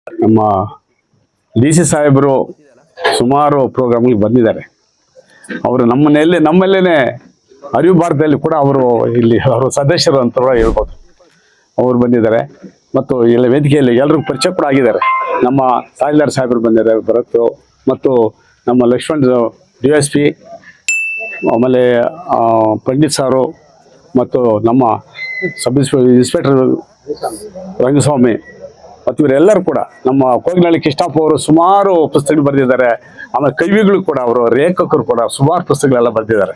ನಮ್ಮ D C ಸಾಹೇಬರು ಸುಮಾರು ಪ್ರೋಗ್ರಾಮ್ಗಳಿಗೆ ಬಂದಿದ್ದಾರೆ. ಅವರು ನಮ್ಮಲ್ಲೇ ಅರಿವು ಭಾರತದಲ್ಲಿ ಕೂಡ ಅವರು ಇಲ್ಲಿ ಅವರು ಸದಸ್ಯರು ಅಂತ ಕೂಡ ಹೇಳ್ಬೋದು. ಅವರು ಬಂದಿದ್ದಾರೆ ಮತ್ತು ಎಲ್ಲ ವೇದಿಕೆಯಲ್ಲಿ ಎಲ್ರಿಗೂ ಪರಿಚಯ ಕೂಡ ಆಗಿದ್ದಾರೆ. ನಮ್ಮ ತಹಸೀಲ್ದಾರ್ ಸಾಹೇಬರು ಬಂದಿದ್ದಾರೆ, ಭರತ್ ಮತ್ತು ನಮ್ಮ ಲಕ್ಷ್ಮಣ್ DSP, ಆಮೇಲೆ ಪಂಡಿತ್ ಸಾರು ಮತ್ತು ನಮ್ಮ ಸಬ್ ಇನ್ಸ್ಪೆಕ್ಟರ್ ರಂಗಸ್ವಾಮಿ ಮತ್ತು ಇವರೆಲ್ಲರೂ ಕೂಡ ನಮ್ಮ ಕೋಗಿನಹಳ್ಳಿ ಕೃಷ್ಣಪ್ಪ ಅವರು ಸುಮಾರು ಪುಸ್ತಕಗಳು ಬರೆದಿದ್ದಾರೆ. ಆಮೇಲೆ ಕವಿಗಳು ಕೂಡ ಅವರು ಲೇಖಕರು ಕೂಡ ಸುಮಾರು ಪುಸ್ತಕಗಳೆಲ್ಲ ಬರೆದಿದ್ದಾರೆ.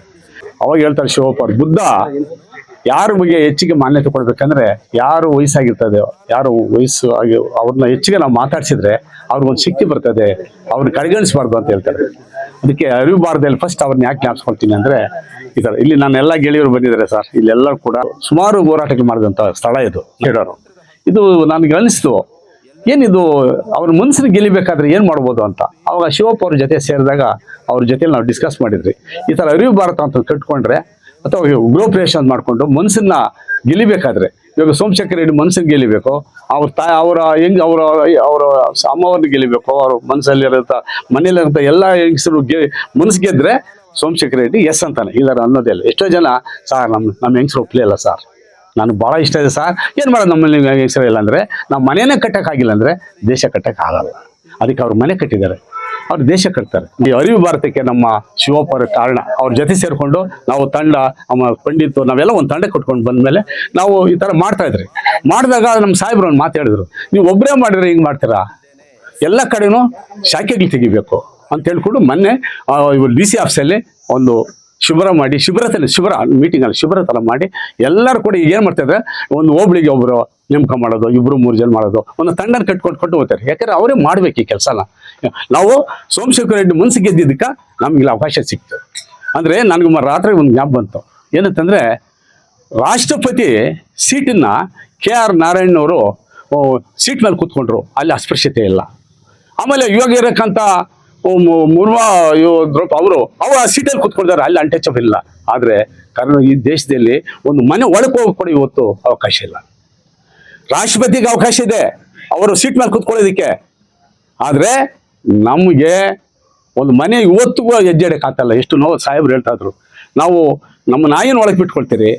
ಅವಾಗ ಹೇಳ್ತಾರೆ ಶಿವಪ್ಪ ಅವರು, ಬುದ್ಧ ಯಾರ ಬಗ್ಗೆ ಹೆಚ್ಚಿಗೆ ಮಾನ್ಯತೆ ಕೊಡ್ಬೇಕಂದ್ರೆ ಯಾರು ವಯಸ್ಸಾಗಿರ್ತದೆ, ಯಾರು ವಯಸ್ಸು ಆಗಿ ಅವ್ರನ್ನ ಹೆಚ್ಚಿಗೆ ನಾವು ಮಾತಾಡ್ಸಿದ್ರೆ ಅವ್ರಿಗೊಂದು ಶಕ್ತಿ ಬರ್ತದೆ, ಅವ್ರನ್ನ ಕಡೆಗಣಿಸಬಾರ್ದು ಅಂತ ಹೇಳ್ತಾರೆ. ಅದಕ್ಕೆ ಅರಿವು ಭಾರತದಲ್ಲಿ ಫಸ್ಟ್ ಅವ್ರನ್ನ ಯಾಕೆ ಜ್ಞಾಪಿಸ್ಕೊಳ್ತೀನಿ ಅಂದ್ರೆ ಈ ಥರ ಇಲ್ಲಿ ನಾನು ಎಲ್ಲ ಗೆಳೆಯರು ಬಂದಿದ್ದಾರೆ ಸರ್. ಇಲ್ಲೆಲ್ಲ ಕೂಡ ಸುಮಾರು ಹೋರಾಟಗಳು ಮಾಡಿದಂಥ ಸ್ಥಳ ಇದು ಕೇಳೋರು. ಇದು ನನಗೆ ಅನಿಸ್ತು, ಏನಿದು ಅವ್ರ ಮನಸ್ಸಿನ ಗೆಲ್ಲಿಬೇಕಾದ್ರೆ ಏನು ಮಾಡ್ಬೋದು ಅಂತ. ಅವಾಗ ಶಿವಪ್ಪ ಅವ್ರ ಜೊತೆ ಸೇರಿದಾಗ ಅವ್ರ ಜೊತೆಲಿ ನಾವು ಡಿಸ್ಕಸ್ ಮಾಡಿದ್ವಿ. ಈ ಥರ ಅರಿವು ಭಾರತ ಅಂತ ಕಟ್ಕೊಂಡ್ರೆ ಅಥವಾ ಗ್ಲೋಪ್ರೇಷನ್ ಮಾಡಿಕೊಂಡು ಮನಸ್ಸನ್ನ ಗೆಲ್ಲಿಬೇಕಾದ್ರೆ, ಇವಾಗ ಸೋಮಶೇಖರ್ ರೆಡ್ಡಿ ಮನಸ್ಸನ್ನ ಗೆಲ್ಲಿಬೇಕು, ಅವರ ಅಮ್ಮವ್ರನ್ನ ಗೆಲ್ಲಿಬೇಕು, ಅವ್ರ ಮನಸ್ಸಲ್ಲಿರೋಂಥ ಮನೇಲಿರೋಂಥ ಎಲ್ಲ ಹೆಂಗಸರು ಮನಸ್ಸು ಗೆದ್ರೆ ಸೋಮಶೇಖರ್ ರೆಡ್ಡಿ ಎಸ್ ಅಂತಾನೆ. ಇದರ ಅನ್ನೋದೇ ಇಲ್ಲ. ಎಷ್ಟೋ ಜನ ಸಾರ್ ನಮ್ಮ ಹೆಂಗಸರು ಒಪ್ಪಲೇ ಇಲ್ಲ ಸಾರ್, ನನಗೆ ಭಾಳ ಇಷ್ಟ ಇದೆ ಸಾರ್, ಏನು ಮಾಡೋದು ನಮ್ಮಲ್ಲಿ ಹೆಂಗಸರು ಇಲ್ಲ ಅಂದರೆ ನಾವು ಮನೇನೇ ಕಟ್ಟೋಕ್ಕಾಗಿಲ್ಲ ಅಂದರೆ ದೇಶ ಕಟ್ಟೋಕ್ಕಾಗಲ್ಲ. ಅದಕ್ಕೆ ಅವ್ರು ಮನೆ ಕಟ್ಟಿದ್ದಾರೆ, ಅವ್ರು ದೇಶ ಕಟ್ತಾರೆ. ಈ ಅರಿವು ಭಾರತಕ್ಕೆ ನಮ್ಮ ಶಿವಪ್ಪ ಅವರ ಕಾರಣ. ಅವ್ರ ಜೊತೆ ಸೇರಿಕೊಂಡು ನಾವು ತಂಡ, ಪಂಡಿತ್ ನಾವೆಲ್ಲ ಒಂದು ತಂಡ ಕಟ್ಕೊಂಡು ಬಂದಮೇಲೆ ನಾವು ಈ ಥರ ಮಾಡ್ತಾಯಿದ್ರಿ. ಮಾಡಿದಾಗ ನಮ್ಮ ಸಾಹೇಬ್ರು ಒಂದು ಮಾತಾಡಿದ್ರು, ನೀವು ಒಬ್ಬರೇ ಮಾಡಿದ್ರೆ ಹಿಂಗೆ ಮಾಡ್ತೀರಾ, ಎಲ್ಲ ಕಡೆನೂ ಶಾಖೆಗಳು ತೆಗಿಬೇಕು ಅಂತ ಹೇಳ್ಕೊಂಡು ಮೊನ್ನೆ ಇವರು DC ಆಫೀಸಲ್ಲಿ ಒಂದು ಶಿಬಿರ ಮಾಡಿ, ಶಿಬಿರ ಮೀಟಿಂಗಲ್ಲಿ ಶಿಬಿರ ಥರ ಮಾಡಿ ಎಲ್ಲರೂ ಕೂಡ ಈಗ ಏನು ಮಾಡ್ತಾಯಿದ್ರೆ ಒಂದು ಹೋಬಳಿಗೆ ಒಬ್ಬರು ನೇಮಕ ಮಾಡೋದು, 2-3 ಜನ ಮಾಡೋದು, ಒಂದು ತಂಡನ ಕಟ್ಕೊಂಡು ಹೋಗ್ತಾರೆ. ಯಾಕಂದರೆ ಅವರೇ ಮಾಡ್ಬೇಕು ಈ ಕೆಲಸನ. ನಾವು ಸೋಮಶೇಖರ್ ರೆಡ್ಡಿ ಮನಸ್ಸು ಗೆದ್ದಿದ್ದಕ್ಕೆ ನಮಗಿಲ್ಲ ಅವಕಾಶ ಸಿಕ್ತು. ಅಂದರೆ ನನಗೆ ರಾತ್ರಿ ಒಂದು ಜ್ಞಾಪ ಬಂತು, ಏನಂತಂದರೆ ರಾಷ್ಟ್ರಪತಿ ಸೀಟನ್ನ KR ನಾರಾಯಣವರು ಸೀಟ್ ಮೇಲೆ ಕೂತ್ಕೊಂಡ್ರು, ಅಲ್ಲಿ ಅಸ್ಪೃಶ್ಯತೆ ಇಲ್ಲ. ಆಮೇಲೆ ಇವಾಗ ಇರೋಕ್ಕಂಥ ಮುರ್ಮಾ ಅವರು ಆ ಸೀಟಲ್ಲಿ ಕೂತ್ಕೊಂಡಿದ್ದಾರೆ, ಅಲ್ಲಿ ಅನ್ಟಚಬಲ್ ಇಲ್ಲ. ಆದರೆ ಕಾರಣ ಈ ದೇಶದಲ್ಲಿ ಒಂದು ಮನೆ ಒಳಗೆ ಹೋಗಿ ಕೂಡ ಇವತ್ತು ಅವಕಾಶ ಇಲ್ಲ. ರಾಷ್ಟ್ರಪತಿಗೆ ಅವಕಾಶ ಇದೆ ಅವರು ಸೀಟ್ ಮೇಲೆ ಕೂತ್ಕೊಳ್ಳೋದಕ್ಕೆ, ಆದರೆ ನಮಗೆ ಒಂದು ಮನೆ ಇವತ್ತಿಗೂ ಹೆಜ್ಜೆ ಇಡೋಕ್ಕಾಗಲ್ಲ. ಎಷ್ಟು ನೋವು ಸಾಹೇಬ್ರು ಹೇಳ್ತಾ ಇದ್ರು, ನಾವು ನಮ್ಮ ನಾಯಿನ ಒಳಗೆ ಬಿಟ್ಕೊಳ್ತೀರಿ,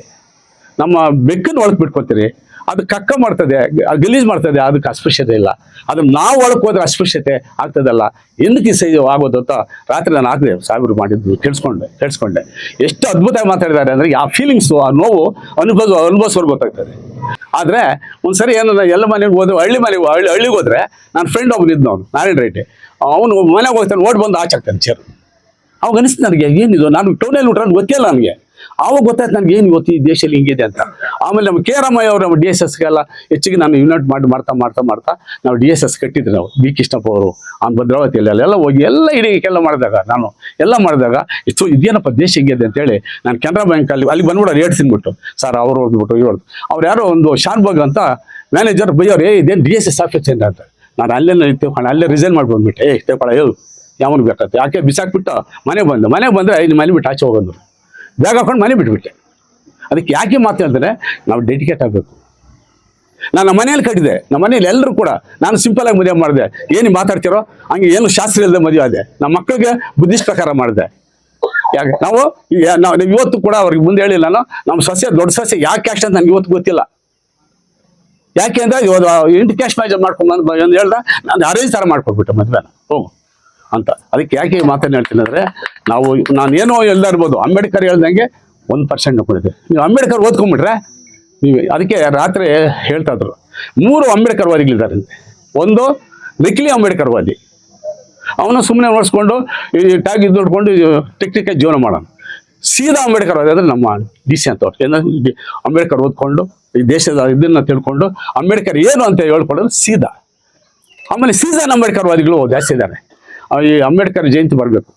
ನಮ್ಮ ಬೆಕ್ಕನ್ನು ಒಳಗೆ ಬಿಟ್ಕೊಳ್ತೀರಿ, ಅದು ಕಕ್ಕ ಮಾಡ್ತದೆ, ಗಲೀಜು ಮಾಡ್ತದೆ, ಅದಕ್ಕೆ ಅಸ್ಪೃಶ್ಯತೆ ಇಲ್ಲ. ಅದು ನಾವು ಒಳಗೆ ಹೋದ್ರೆ ಅಸ್ಪೃಶ್ಯತೆ ಆಗ್ತದಲ್ಲ, ಎಂದಕ್ಕೆ ಆಗೋದು ಅಂತ ರಾತ್ರಿ ನಾನು ಹಾಕಿದೆ. ಸಾಹೇಬ್ರು ಮಾಡಿದ್ದು ಕೇಳಿಸ್ಕೊಂಡೆ ಎಷ್ಟು ಅದ್ಭುತವಾಗಿ ಮಾತಾಡಿದ್ದಾರೆ ಅಂದರೆ ಆ ಫೀಲಿಂಗ್ಸು, ಆ ನೋವು ಅನುಭವಿಸೋರು ಗೊತ್ತಾಗ್ತದೆ. ಆದರೆ ಒಂದ್ಸರಿ ಏನನ್ನ ಎಲ್ಲ ಮನೆಗೆ ಹೋದ್ರೆ ಹಳ್ಳಿಗೆ ಹೋದ್ರೆ ನನ್ನ ಫ್ರೆಂಡ್ ಒಬ್ಬನು ಇದ್ದು, ಅವನು ನಾರಾಯಣ ರೆಡ್ಡಿ, ಅವನು ಮನೆಗೆ ಹೋಗ್ತಾನೆ, ಓಡಿ ಬಂದು ಆಚಾಗ್ತಾನೆ ಚೇರು. ಅವಾಗ ಅನಿಸ್ತು ನನಗೆ, ಏನಿದು ನಾನು ಟೌನಲ್ಲಿ ಹುಟ್ರೋದು ಗೊತ್ತಿಲ್ಲ ನನಗೆ. ಆವಾಗ ಗೊತ್ತಾಯ್ತು ನನಗೆ ಏನು ಇವತ್ತು ಈ ದೇಶದಲ್ಲಿ ಹಿಂಗಿದೆ ಅಂತ. ಆಮೇಲೆ ನಮ್ಮ ಕೆ ರಾಮಯ್ಯ ಅವರು DSSಗೆಲ್ಲ ಹೆಚ್ಚಿಗೆ ನಾನು ಯೂನಿಟ್ ಮಾಡ್ತಾ ನಾವು DSS ಕಟ್ಟಿದ್ವಿ. ನಾವು B ಕೃಷ್ಣಪ್ಪ ಅವರು ಭದ್ರಾವತಿಯಲ್ಲಿ ಅಲ್ಲೆಲ್ಲ ಹೋಗಿ ಎಲ್ಲ ಹಿಡಿಕೆಲ್ಲ ಮಾಡಿದಾಗ ಇಷ್ಟು ಇದೇನಪ್ಪ ದೇಶ ಹಿಂಗಿದೆ ಅಂತೇಳಿ ನಾನು ಕೆನರಾ ಬ್ಯಾಂಕಲ್ಲಿ ಅಲ್ಲಿ ಬಂದ್ಬಿಡೋರು ರೇಟ್ ತಿನ್ಬಿಟ್ಟು, ಸರ್ ಅವರು ಹೋಗ್ಬಿಟ್ಟು ಅವ್ರು ಯಾರೋ ಒಂದು ಶಾನ್ಭಾಗ್ ಅಂತ ಮ್ಯಾನೇಜರ್ ಬೈಯೋರು, ಇದೇನು DSS ಆಫೀಸ್ ಏನ ಅಂತ. ನಾನು ಅಲ್ಲೇ ರಿಸೈನ್ ಮಾಡಿ ಬಂದ್ಬಿಟ್ಟೆ. ತಗೊಳ ಯಾವನು ಬೇಕಾಗ್ತದೆ, ಯಾಕೆ ಬಿಸಾಕ್ಬಿಟ್ಟು ಮನೆಗೆ ಬಂದರೆ ಐದು ಮನೆ ಬಿಟ್ಟು ಆಚೆ ಹೋಗೋದು, ಬ್ಯಾಗ್ ಹಾಕೊಂಡು ಮನೆ ಬಿಟ್ಬಿಟ್ಟೆ. ಅದಕ್ಕೆ ಯಾಕೆ ಮಾತಾಡ್ತಾರೆ, ನಾವು ಡೆಡಿಕೇಟ್ ಆಗಬೇಕು. ನಾನು ನಮ್ಮ ಮನೆಯಲ್ಲಿ ಕಟ್ಟಿದೆ, ನಮ್ಮ ಮನೇಲಿ ಎಲ್ಲರೂ ಕೂಡ ನಾನು ಸಿಂಪಲಾಗಿ ಮದುವೆ ಮಾಡಿದೆ. ಏನು ಮಾತಾಡ್ತಿರೋ ಹಂಗೆ, ಏನು ಶಾಸ್ತ್ರ ಇಲ್ಲದೆ ಮದುವೆ ಆದೆ. ನಮ್ಮ ಮಕ್ಕಳಿಗೆ ಬುದ್ಧಿಸ್ಟ್ ಪ್ರಕಾರ ಮಾಡಿದೆ. ಯಾಕೆ ನಾವು ಇವತ್ತು ಕೂಡ ಅವ್ರಿಗೆ ಮುಂದೆ ಹೇಳಿಲ್ಲ, ನಮ್ಮ ಸಸ್ಯ ದೊಡ್ಡ ಸಸ್ಯ ಯಾಕೆ ಕ್ಯಾಸ್ಟ್ ಅಂತ ನನಗೆ ಇವತ್ತು ಗೊತ್ತಿಲ್ಲ. ಯಾಕೆ ಅಂದರೆ ಇವತ್ತು 8 ಕ್ಯಾಸ್ಟ್ ಮ್ಯಾರೇಜ್ ಮಾಡ್ಕೊಂಡು ಒಂದು ಹೇಳ್ದ, ನಾನು ಅರೇಂಜ್ ಥರ ಮಾಡ್ಕೊಟ್ಬಿಟ್ಟೆ ಮದುವೆನ ಹೋಗು ಅಂತ. ಅದಕ್ಕೆ ಯಾಕೆ ಮಾತನ್ನು ಹೇಳ್ತೀನಿ ಅಂದರೆ, ನಾನು ಏನೋ ಎಲ್ಲ ಇರ್ಬೋದು, ಅಂಬೇಡ್ಕರ್ ಹೇಳ್ದಂಗೆ 1% ನೋಡಿದ್ದೆ. ನೀವು ಅಂಬೇಡ್ಕರ್ ಓದ್ಕೊಂಡ್ಬಿಟ್ರೆ ನೀವು, ಅದಕ್ಕೆ ರಾತ್ರಿ ಹೇಳ್ತಾ ಇದ್ರು 3 ಅಂಬೇಡ್ಕರ್ ವಾದಿಗಳಿದ್ದಾರೆ. ಒಂದು ನಕಲಿ ಅಂಬೇಡ್ಕರ್ ವಾದಿ, ಅವನು ಸುಮ್ಮನೆ ನೋಡಿಸ್ಕೊಂಡು ಈ ಟ್ಯಾಗ್ ಇದು ನೋಡ್ಕೊಂಡು ಟೆಕ್ನಿಕಾಗಿ ಜೀವನ ಮಾಡೋಣ. ಸೀದಾ ಅಂಬೇಡ್ಕರ್ ವಾದಿ ಅಂದರೆ ನಮ್ಮ DC ಅಂತವ್ರು, ಏನಂದ್ರೆ ಅಂಬೇಡ್ಕರ್ ಓದ್ಕೊಂಡು ಈ ದೇಶದ ಇದನ್ನು ತಿಳ್ಕೊಂಡು ಅಂಬೇಡ್ಕರ್ ಏನು ಅಂತ ಹೇಳ್ಕೊಡೋದು ಸೀದಾ. ಆಮೇಲೆ ಸೀಸನ್ ಅಂಬೇಡ್ಕರ್ ವಾದಿಗಳು ಜಾಸ್ತಿ ಇದ್ದಾರೆ. ಈ ಅಂಬೇಡ್ಕರ್ ಜಯಂತಿ ಬರಬೇಕು,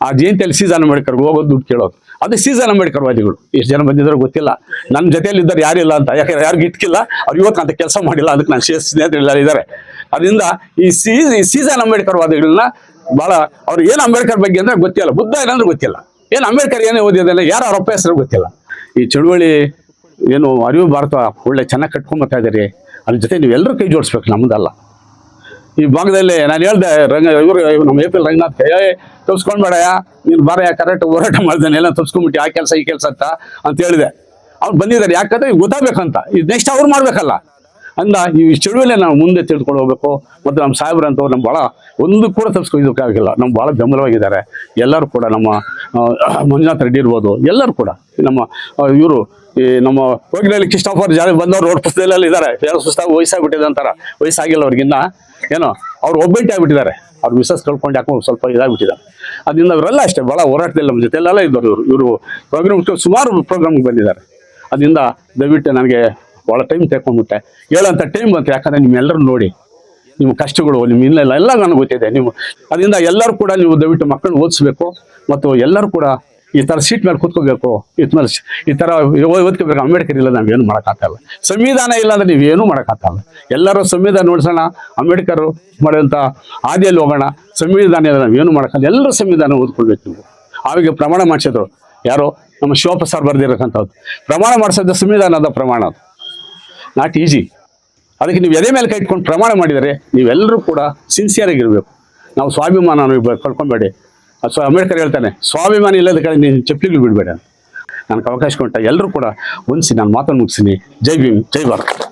ಆ ಜಯಂತಿಯಲ್ಲಿ ಸೀಸನ್ ಅಂಬೇಡ್ಕರ್ಗೆ ಹೋಗೋದು, ದುಡ್ಡು ಕೇಳೋದು, ಅದು ಸೀಸನ್ ಅಂಬೇಡ್ಕರ್ ವಾದಿಗಳು. ಎಷ್ಟು ಜನ ಬಂದಿದ್ರು ಗೊತ್ತಿಲ್ಲ, ನನ್ನ ಜೊತೆಯಲ್ಲಿ ಇದ್ದಾರೆ ಯಾರಿಲ್ಲ ಅಂತ. ಯಾಕಂದ್ರೆ ಯಾರಿಗೂ ಇಟ್ಕಿಲ್ಲ, ಅವ್ರು ಇವತ್ತು ಅಂತ ಕೆಲಸ ಮಾಡಿಲ್ಲ, ಅದಕ್ಕೆ ನಾನು ಸ್ನೇಹಿತರೆಲ್ಲ ಇದ್ದಾರೆ. ಅದರಿಂದ ಈ ಸೀಸನ್ ಅಂಬೇಡ್ಕರ್ ವಾದಿಗಳನ್ನ ಭಾಳ, ಅವ್ರು ಏನು ಅಂಬೇಡ್ಕರ್ ಬಗ್ಗೆ ಅಂದರೆ ಗೊತ್ತಿಲ್ಲ, ಬುದ್ಧ ಏನಂದ್ರೆ ಗೊತ್ತಿಲ್ಲ, ಏನು ಅಂಬೇಡ್ಕರ್ ಏನೇ ಓದಿದ್ರೆ ಯಾರು ಅವ್ರ ಅಪ್ಪ ಹೆಸರು ಗೊತ್ತಿಲ್ಲ. ಈ ಚಳುವಳಿ ಏನು ಅರಿವು ಭಾರತ ಒಳ್ಳೆ ಚೆನ್ನಾಗಿ ಕಟ್ಕೊಂಬತ್ತಾ ಇದ್ದೀರಿ, ಅದ್ರ ಜೊತೆ ನೀವೆಲ್ಲರೂ ಕೈ ಜೋಡಿಸ್ಬೇಕು. ನಮ್ಮದಲ್ಲ, ಈ ಭಾಗದಲ್ಲಿ ನಾನು ಹೇಳ್ದೆ ಇವರು ನಮ್ಮ ಎ ಪಿ ಎಲ್ ರಂಗನಾಥ್ ತಪ್ಸ್ಕೊಂಡ್ಬೇಡಯ್ಯ ನೀನು ಬಾರಯ್ಯ ಕರೆಕ್ಟ್ ಹೋರಾಟ ಮಾಡ್ದೇನೆ ಎಲ್ಲ ತಪ್ಸ್ಕೊಂಡ್ಬಿಟ್ಟು ಆ ಕೆಲಸ ಈ ಕೆಲಸ ಅಂತ ಹೇಳಿದೆ. ಅವ್ರು ಬಂದಿದ್ದಾರೆ ಯಾಕಂದ್ರೆ ಈಗ ಗೊತ್ತಾಗಬೇಕಂತ, ಇದು ನೆಕ್ಸ್ಟ್ ಅವ್ರು ಮಾಡ್ಬೇಕಲ್ಲ ಅಂದ ಈ ಚಳುವಳಿಯೇ ನಾವು ಮುಂದೆ ತಿಳ್ಕೊಂಡು ಹೋಗ್ಬೇಕು. ಮತ್ತು ನಮ್ಮ ಸಾಹೇಬ್ರಂತವ್ರು ನಮ್ಮ ಭಾಳ ಒಂದು ಕೂಡ ತಪ್ಪಿಸ್ಕೊಳ್ಳೋಕ್ಕಾಗಿಲ್ಲ, ನಮ್ಮ ಭಾಳ ಬೆಂಬಲವಾಗಿದ್ದಾರೆ ಎಲ್ಲರೂ ಕೂಡ. ನಮ್ಮ ಮಂಜುನಾಥ್ ರೆಡ್ಡಿ ಇರ್ಬೋದು, ಎಲ್ಲರೂ ಕೂಡ ನಮ್ಮ ಇವರು ಈ ನಮ್ಮ ಹೋಗಿನಲ್ಲಿ ಕೃಷ್ಣಪ್ಪರು ಜಾರಿ ಬಂದವರು ರೋಡ್ ಪುಸ್ತಕದಲ್ಲಿ ಇದ್ದಾರೆ. ಯಾರು ಸುಸ್ತಾಗಿ ವಯಸ್ಸಾಗ್ಬಿಟ್ಟಿದೆ ಅಂತಾರೆ, ವಯಸ್ಸಾಗಿಲ್ಲ ಅವ್ರಿಗಿನ್ನ ಏನೋ ಅವ್ರು ಒಬ್ಬಂಟಿ ಆಗಿಬಿಟ್ಟಿದ್ದಾರೆ. ಅವ್ರು ಮಿಸಸ್ ಕಳ್ಕೊಂಡು ಯಾಕೋ ಸ್ವಲ್ಪ ಇದಾಗ್ಬಿಟ್ಟಿದ್ದಾರೆ. ಅದರಿಂದ ಅವರೆಲ್ಲ ಅಷ್ಟೇ ಭಾಳ ಹೋರಾಟದಲ್ಲಿ ನಮ್ಮ ಜೊತೆಲೆಲ್ಲ ಇದ್ದರು. ಇವರು ಪ್ರೋಗ್ರಾಮ್ ಸುಮಾರು ಪ್ರೋಗ್ರಾಮ್ಗೆ ಬಂದಿದ್ದಾರೆ. ಅದರಿಂದ ದಯವಿಟ್ಟು ನನಗೆ ಭಾಳ ಟೈಮ್ ತೆಕ್ಕೊಂಡ್ಬಿಟ್ಟೆ, ಹೇಳೋಂಥ ಟೈಮ್ ಬಂತು. ಯಾಕಂದರೆ ನಿಮ್ಮೆಲ್ಲರೂ ನೋಡಿ ನಿಮ್ಮ ಕಷ್ಟಗಳು ನಿಮ್ಮ ಇನ್ನೆಲ್ಲ ಎಲ್ಲ ನನಗೆ ಗೊತ್ತಿದೆ. ನೀವು ಅದರಿಂದ ಎಲ್ಲರೂ ಕೂಡ ನೀವು ದಯವಿಟ್ಟು ಮಕ್ಕಳನ್ನ ಓದಿಸ್ಬೇಕು ಮತ್ತು ಎಲ್ಲರೂ ಕೂಡ ಈ ಥರ ಸೀಟ್ ಮೇಲೆ ಕೂತ್ಕೋಬೇಕು, ಈ ಥರ ಓದ್ಕೋಬೇಕು. ಅಂಬೇಡ್ಕರ್ ಇಲ್ಲ ನಾವೇನು ಮಾಡೋಕ್ಕಾಗಲ್ಲ, ಸಂವಿಧಾನ ಇಲ್ಲ ಅಂದರೆ ನೀವೇನು ಮಾಡೋಕ್ಕಾಗಲ್ಲ. ಎಲ್ಲರೂ ಸಂವಿಧಾನ ನೋಡ್ಸೋಣ, ಅಂಬೇಡ್ಕರ್ ಮಾಡೋಂಥ ಹಾದಿಯಲ್ಲಿ ಹೋಗೋಣ. ಸಂವಿಧಾನ ಇಲ್ಲ ನಾವೇನು ಮಾಡೋಕ್ಕಲ್ಲ, ಎಲ್ಲರೂ ಸಂವಿಧಾನ ಓದ್ಕೊಳ್ಬೇಕು. ನೀವು ಆವಾಗ ಪ್ರಮಾಣ ಮಾಡಿಸಿದ್ರು ಯಾರೋ ನಮ್ಮ ಶಿವಪ್ಪ ಸರ್ ಬರ್ದಿರಕ್ಕಂಥದ್ದು ಪ್ರಮಾಣ ಮಾಡಿಸೋದು ಸಂವಿಧಾನದ ಪ್ರಮಾಣ, ಅದು ನಾಟ್ ಈಸಿ. ಅದಕ್ಕೆ ನೀವು ಎದೆ ಮೇಲೆ ಕೈ ಇಟ್ಕೊಂಡು ಪ್ರಮಾಣ ಮಾಡಿದರೆ ನೀವೆಲ್ಲರೂ ಕೂಡ ಸಿನ್ಸಿಯರ್ ಆಗಿರಬೇಕು. ನಾವು ಸ್ವಾಭಿಮಾನ ಕಳ್ಕೊಬೇಡಿ. ಅಂಬೇಡ್ಕರ್ ಹೇಳ್ತಾನೆ, ಸ್ವಾಭಿಮಾನ ಇಲ್ಲದ ಕಡೆ ನೀನು ಚಪ್ಪಲಿಗಳು ಬಿಡಬೇಡ. ನನಗೆ ಅವಕಾಶ ಕೊಟ್ಟ ಎಲ್ಲರೂ ಕೂಡ ಹೊಂದಿಸಿ ನಾನು ಮಾತನ್ನು ಮುಗಿಸ್ತೀನಿ. ಜೈ ಭೀಮ್, ಜೈ ಭಾರತ್.